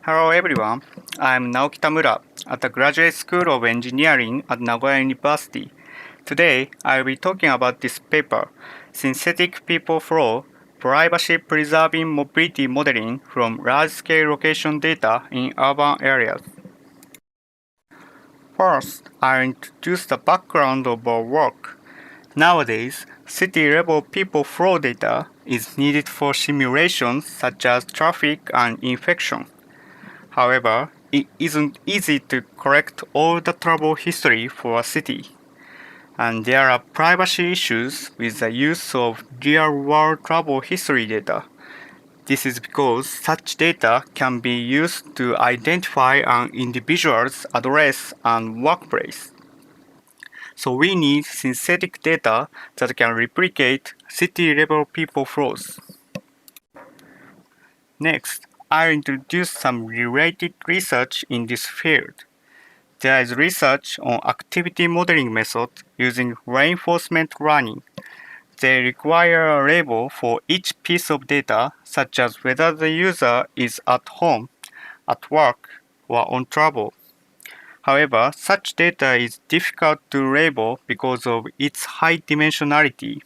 Hello everyone, I'm Naoki at the Graduate School of Engineering at Nagoya University. Today, I'll be talking about this paper, Synthetic People Flow, Privacy-Preserving Mobility Modeling from Large-Scale Location Data in Urban Areas. First, I'll introduce the background of our work. Nowadays, city-level people flow data is needed for simulations such as traffic and infection. However, it isn't easy to collect all the travel history for a city, and there are privacy issues with the use of real-world travel history data. This is because such data can be used to identify an individual's address and workplace. So we need synthetic data that can replicate city-level people flows. Next, I'll introduce some related research in this field. There is research on activity modeling methods using reinforcement learning. They require a label for each piece of data, such as whether the user is at home, at work, or on travel. However, such data is difficult to label because of its high dimensionality.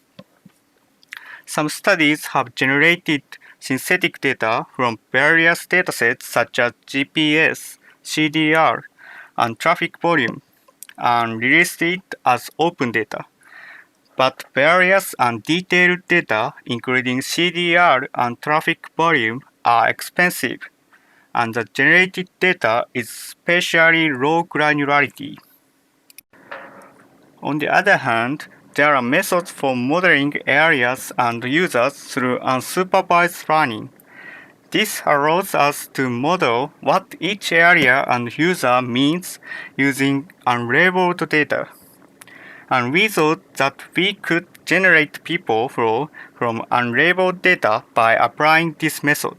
Some studies have generated synthetic data from various datasets such as GPS, CDR, and traffic volume, and released it as open data. But various and detailed data, including CDR and traffic volume, are expensive, and the generated data is spatially low granularity. On the other hand, there are methods for modeling areas and users through unsupervised learning. This allows us to model what each area and user means using unlabeled data. And we thought that we could generate people flow from unlabeled data by applying this method.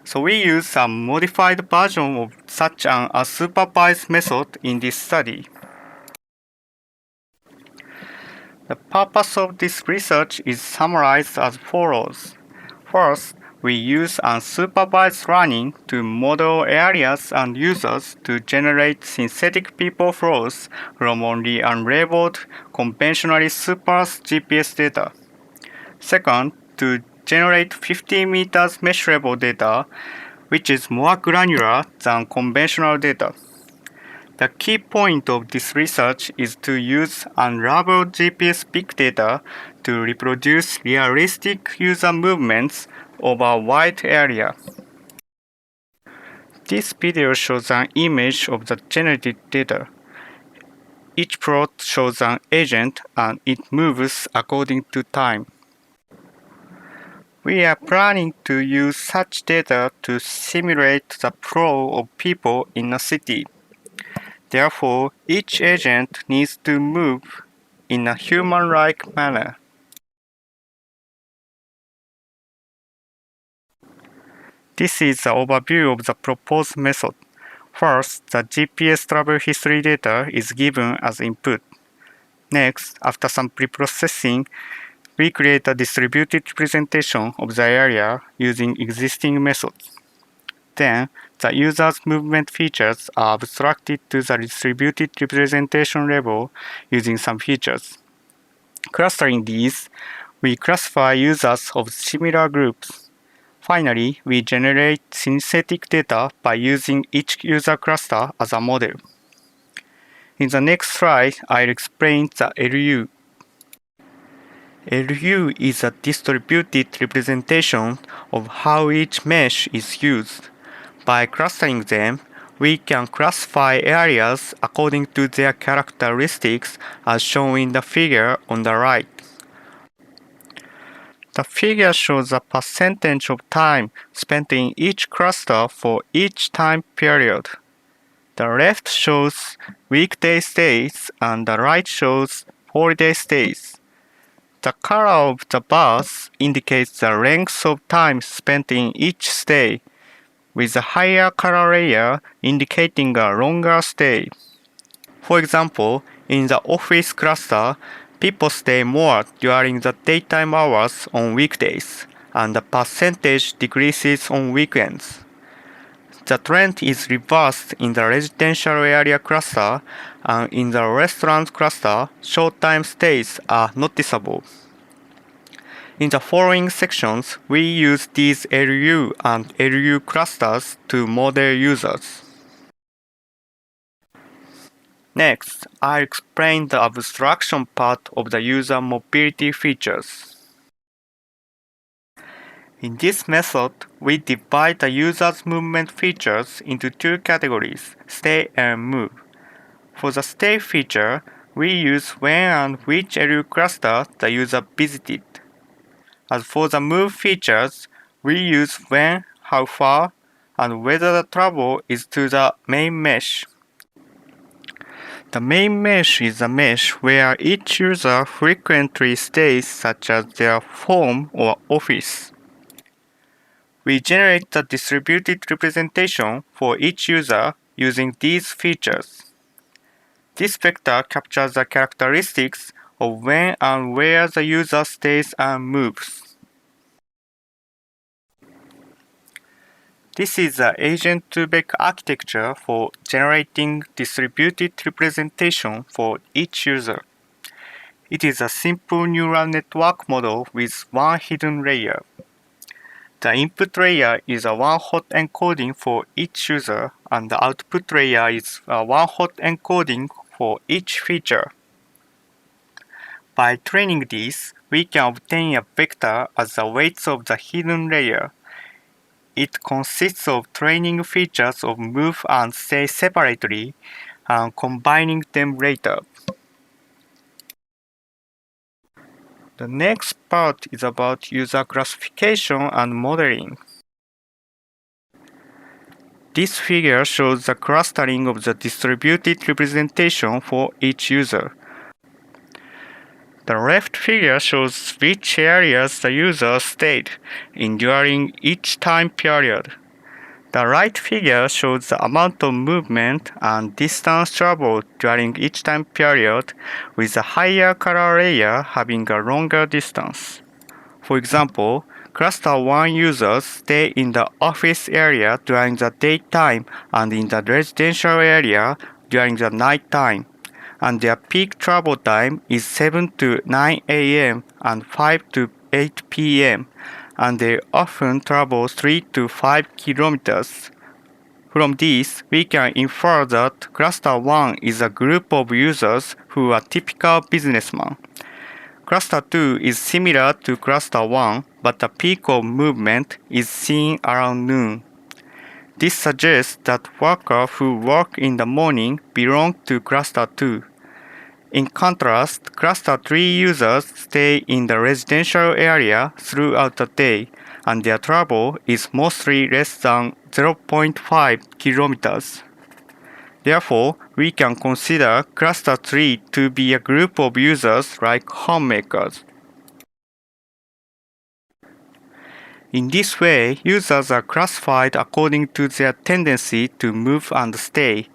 So we used a modified version of such an unsupervised method in this study. The purpose of this research is summarized as follows. First, we use unsupervised learning to model areas and users to generate synthetic people flows from only unlabeled, conventionally sparse GPS data. Second, to generate 50 meters mesh level data, which is more granular than conventional data. The key point of this research is to use unlabeled GPS big data to reproduce realistic user movements over a wide area. This video shows an image of the generated data. Each plot shows an agent and it moves according to time. We are planning to use such data to simulate the flow of people in a city. Therefore, each agent needs to move in a human-like manner. This is the overview of the proposed method. First, the GPS travel history data is given as input. Next, after some preprocessing, we create a distributed representation of the area using existing methods. Then, the user's movement features are abstracted to the distributed representation level using some features. Clustering these, we classify users of similar groups. Finally, we generate synthetic data by using each user cluster as a model. In the next slide, I'll explain the LU. LU is a distributed representation of how each mesh is used. By clustering them, we can classify areas according to their characteristics as shown in the figure on the right. The figure shows the percentage of time spent in each cluster for each time period. The left shows weekday stays and the right shows holiday stays. The color of the bars indicates the length of time spent in each stay, with a higher color layer indicating a longer stay. For example, in the office cluster, people stay more during the daytime hours on weekdays, and the percentage decreases on weekends. The trend is reversed in the residential area cluster, and in the restaurant cluster, short-time stays are noticeable. In the following sections, we use these LU and LU clusters to model users. Next, I'll explain the abstraction part of the user mobility features. In this method, we divide the user's movement features into two categories, stay and move. For the stay feature, we use when and which LU cluster the user visited. As for the move features, we use when, how far, and whether the travel is to the main mesh. The main mesh is a mesh where each user frequently stays, such as their home or office. We generate the distributed representation for each user using these features. This vector captures the characteristics of when and where the user stays and moves. This is the agent-to-vec architecture for generating distributed representation for each user. It is a simple neural network model with one hidden layer. The input layer is a one-hot encoding for each user, and the output layer is a one-hot encoding for each feature. By training this, we can obtain a vector as the weights of the hidden layer. It consists of training features of move and stay separately and combining them later. The next part is about user classification and modeling. This figure shows the clustering of the distributed representation for each user. The left figure shows which areas the user stayed in during each time period. The right figure shows the amount of movement and distance traveled during each time period, with a higher color layer having a longer distance. For example, Cluster 1 users stay in the office area during the daytime and in the residential area during the nighttime, and their peak travel time is 7 to 9 a.m. and 5 to 8 p.m., and they often travel 3 to 5 kilometers. From this, we can infer that Cluster 1 is a group of users who are typical businessmen. Cluster 2 is similar to Cluster 1, but the peak of movement is seen around noon. This suggests that workers who work in the morning belong to Cluster 2. In contrast, Cluster 3 users stay in the residential area throughout the day, and their travel is mostly less than 0.5 kilometers. Therefore, we can consider Cluster 3 to be a group of users like homemakers. In this way, users are classified according to their tendency to move and stay,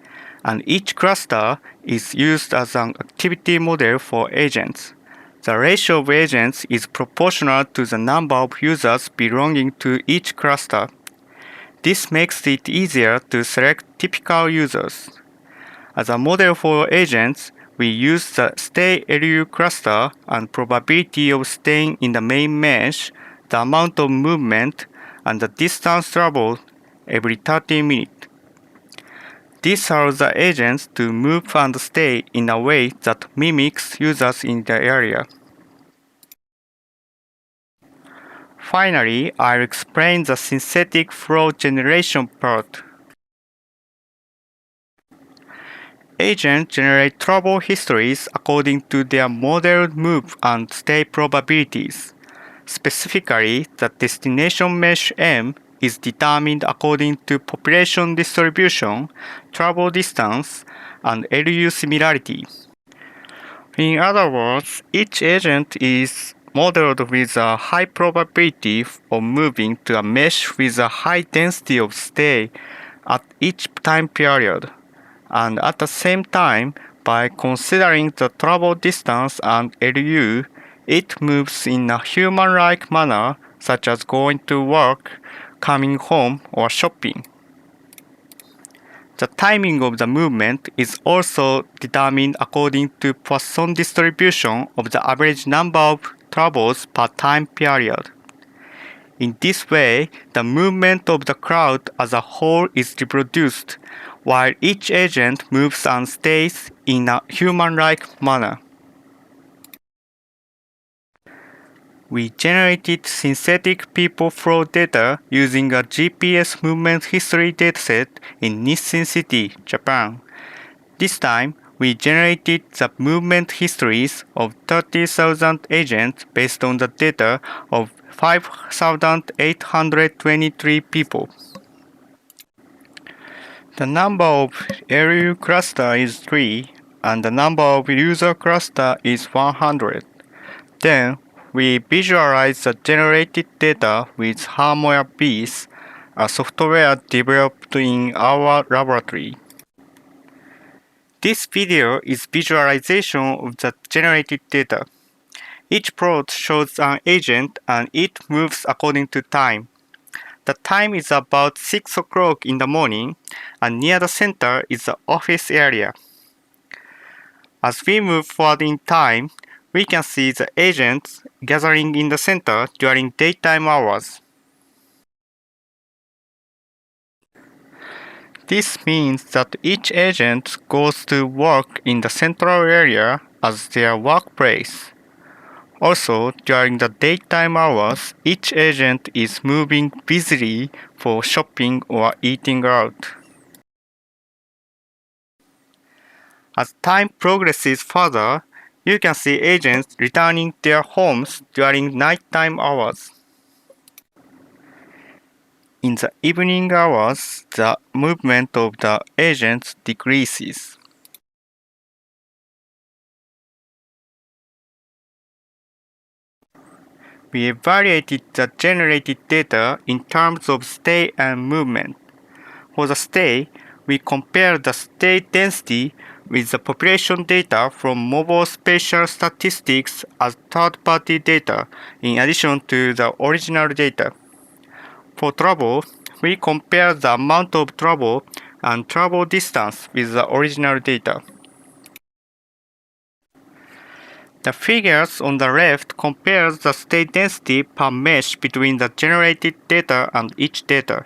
and each cluster is used as an activity model for agents. The ratio of agents is proportional to the number of users belonging to each cluster. This makes it easier to select typical users. As a model for agents, we use the stay LU cluster and probability of staying in the main mesh, the amount of movement, and the distance traveled every 30 minutes. This allows the agents to move and stay in a way that mimics users in the area. Finally, I'll explain the synthetic flow generation part. Agents generate travel histories according to their modeled move and stay probabilities. Specifically, the destination mesh M is determined according to population distribution, travel distance, and LU similarity. In other words, each agent is modeled with a high probability of moving to a mesh with a high density of stay at each time period, and at the same time, by considering the travel distance and LU, it moves in a human-like manner, such as going to work, coming home, or shopping. The timing of the movement is also determined according to Poisson distribution of the average number of troubles per time period. In this way, the movement of the crowd as a whole is reproduced, while each agent moves and stays in a human-like manner. We generated synthetic people flow data using a GPS movement history dataset in Nissin City, Japan. This time, we generated the movement histories of 30,000 agents based on the data of 5,823 people. The number of LU cluster is 3 and the number of user cluster is 100. Then, we visualize the generated data with Harmonia Bees, a software developed in our laboratory. This video is visualization of the generated data. Each plot shows an agent and it moves according to time. The time is about 6 o'clock in the morning, and near the center is the office area. As we move forward in time, we can see the agents gathering in the center during daytime hours. This means that each agent goes to work in the central area as their workplace. Also, during the daytime hours, each agent is moving busily for shopping or eating out. As time progresses further, you can see agents returning to their homes during nighttime hours. In the evening hours, the movement of the agents decreases. We evaluated the generated data in terms of stay and movement. For the stay, we compared the stay density with the population data from mobile spatial statistics as third-party data in addition to the original data. For travel, we compared the amount of travel and travel distance with the original data. The figures on the left compare the state density per mesh between the generated data and each data.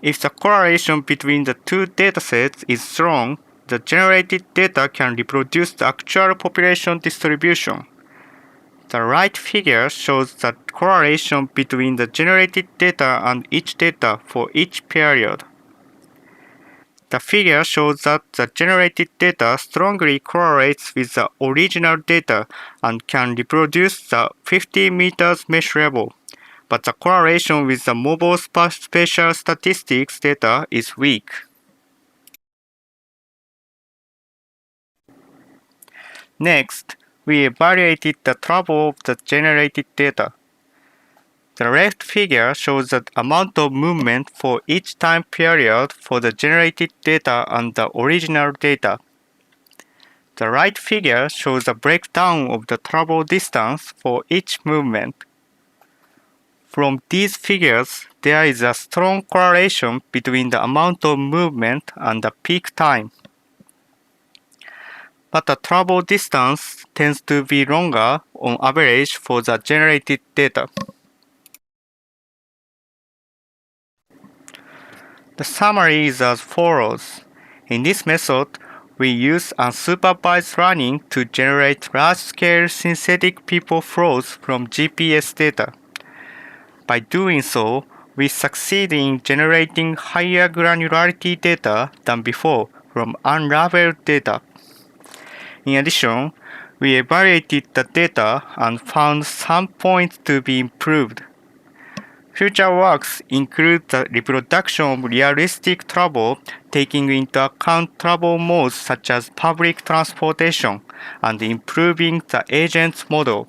If the correlation between the two datasets is strong, the generated data can reproduce the actual population distribution. The right figure shows the correlation between the generated data and each data for each period. The figure shows that the generated data strongly correlates with the original data and can reproduce the 50 meters mesh level, but the correlation with the mobile spatial statistics data is weak. Next, we evaluated the travel of the generated data. The left figure shows the amount of movement for each time period for the generated data and the original data. The right figure shows a breakdown of the travel distance for each movement. From these figures, there is a strong correlation between the amount of movement and the peak time. But the travel distance tends to be longer on average for the generated data. The summary is as follows. In this method, we use unsupervised learning to generate large-scale synthetic people flows from GPS data. By doing so, we succeed in generating higher granularity data than before from unlabeled data. In addition, we evaluated the data and found some points to be improved. Future works include the reproduction of realistic travel, taking into account travel modes such as public transportation, and improving the agent's model.